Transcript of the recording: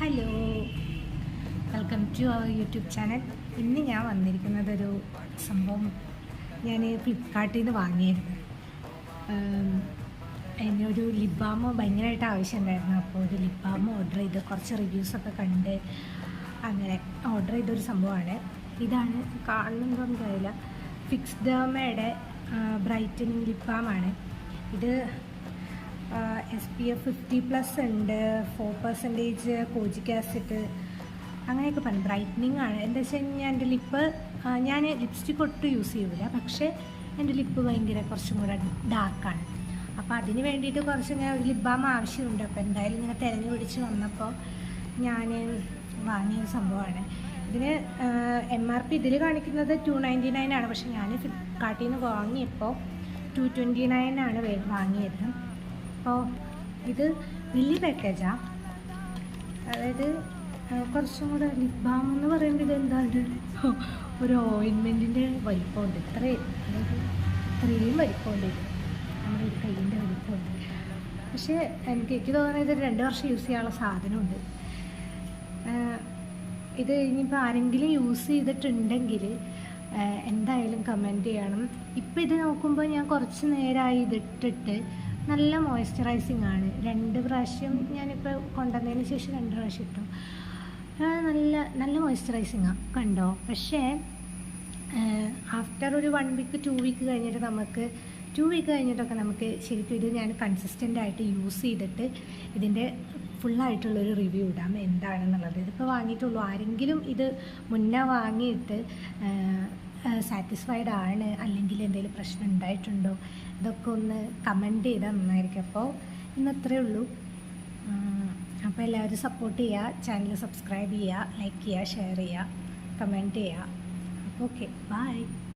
Hello, welcome to our YouTube channel. ഇന്ന് ഞാൻ വന്നിരിക്കുന്നതൊരു സംഭവം ഞാൻ ഫ്ലിപ്കാർട്ടിൽ നിന്ന് വാങ്ങിയിരുന്നു. അതിനൊരു ലിപ് ബാം ഭയങ്കരമായിട്ട് ആവശ്യമുണ്ടായിരുന്നു. അപ്പോൾ ഒരു ലിപ് ബാം ഓർഡർ ചെയ്ത് കുറച്ച് റിവ്യൂസൊക്കെ കണ്ട് അങ്ങനെ ഓർഡർ ചെയ്തൊരു സംഭവമാണ്. ഇതാണ്, കാണുന്നുണ്ടോയെന്ന് അറിയില്ല. ഫിക്സ് ഡെർമയുടെ ബ്രൈറ്റനിങ് ലിപ് ബാമാണ് ഇത്. SPF 50+ ഉണ്ട്, 4% കോജിക് ആസിഡ്, അങ്ങനെയൊക്കെ പറഞ്ഞു. ബ്രൈറ്റനിങ് ആണ്. എന്താ വെച്ച് കഴിഞ്ഞാൽ എൻ്റെ ലിപ്പ്, ഞാൻ ലിപ്സ്റ്റിക് ഒട്ടും യൂസ് ചെയ്യില്ല, പക്ഷേ എൻ്റെ ലിപ്പ് ഭയങ്കര കുറച്ചും കൂടെ ഡാർക്കാണ്. അപ്പോൾ അതിന് വേണ്ടിയിട്ട് കുറച്ച് ഇങ്ങനെ ഒരു ലിപ് ബാം ആവശ്യമുണ്ട്. അപ്പോൾ എന്തായാലും ഇങ്ങനെ തിരഞ്ഞു പിടിച്ച് വന്നപ്പോൾ ഞാൻ വാങ്ങിയ സംഭവമാണ്. ഇതിന് MRP ഇതിൽ കാണിക്കുന്നത് 299 ആണ്, പക്ഷേ ഞാൻ ഫ്ലിപ്കാർട്ടിൽ നിന്ന് വാങ്ങിയപ്പോൾ 229 ആണ് വാങ്ങിയത്. അപ്പോൾ ഇത് വലിയ പാക്കേജാണ്. അതായത് കുറച്ചും കൂടെ ലിപ് ബാം എന്ന് പറയുന്നത് എന്താണ്, ഒരു ഓയിൻമെൻറ്റിൻ്റെ വലിപ്പമുണ്ട്. ഇത്രയും വലിപ്പമുണ്ട്. ഇത് നമ്മുടെ ഒരു കയ്യിൻ്റെ വലിപ്പമുണ്ട്. പക്ഷേ എനിക്ക് തോന്നുന്നത് 2 വർഷം യൂസ് ചെയ്യാനുള്ള സാധനമുണ്ട്. ഇത് ഇനിയിപ്പോൾ ആരെങ്കിലും യൂസ് ചെയ്തിട്ടുണ്ടെങ്കിൽ എന്തായാലും കമൻറ്റ് ചെയ്യണം. ഇപ്പോൾ ഇത് നോക്കുമ്പോൾ ഞാൻ കുറച്ച് നേരമായി ഇതിട്ടിട്ട് നല്ല മോയ്സ്ചറൈസിങ് ആണ്. 2 പ്രാവശ്യം ഞാനിപ്പോൾ കൊണ്ടുവന്നതിന് ശേഷം 2 പ്രാവശ്യം ഇട്ടു. നല്ല മോയ്സ്ചറൈസിങ്ങാണ്, കണ്ടോ. പക്ഷേ ആഫ്റ്റർ ഒരു 1 വീക്ക് 2 വീക്ക് കഴിഞ്ഞിട്ട് നമുക്ക് ശരിക്കും ഇത് ഞാൻ കൺസിസ്റ്റൻ്റ് ആയിട്ട് യൂസ് ചെയ്തിട്ട് ഇതിൻ്റെ ഫുള്ളായിട്ടുള്ളൊരു റിവ്യൂ ഇടാം എന്താണെന്നുള്ളത്. ഇതിപ്പോൾ വാങ്ങിയിട്ടുള്ളൂ. ആരെങ്കിലും ഇത് മുന്നേ വാങ്ങിയിട്ട് സാറ്റിസ്ഫൈഡ് ആണ്, അല്ലെങ്കിൽ എന്തെങ്കിലും പ്രശ്നം ഉണ്ടായിട്ടുണ്ടോ, ഇതൊക്കെ ഒന്ന് കമൻറ്റ് ചെയ്താൽ നന്നായിരിക്കും. അപ്പോൾ ഇന്നത്രയേ ഉള്ളൂ. അപ്പോൾ എല്ലാവരും സപ്പോർട്ട് ചെയ്യുക, ചാനൽ സബ്സ്ക്രൈബ് ചെയ്യുക, ലൈക്ക് ചെയ്യുക, ഷെയർ ചെയ്യുക, കമൻറ്റ് ചെയ്യുക. അപ്പോൾ ഓക്കെ, ബൈ.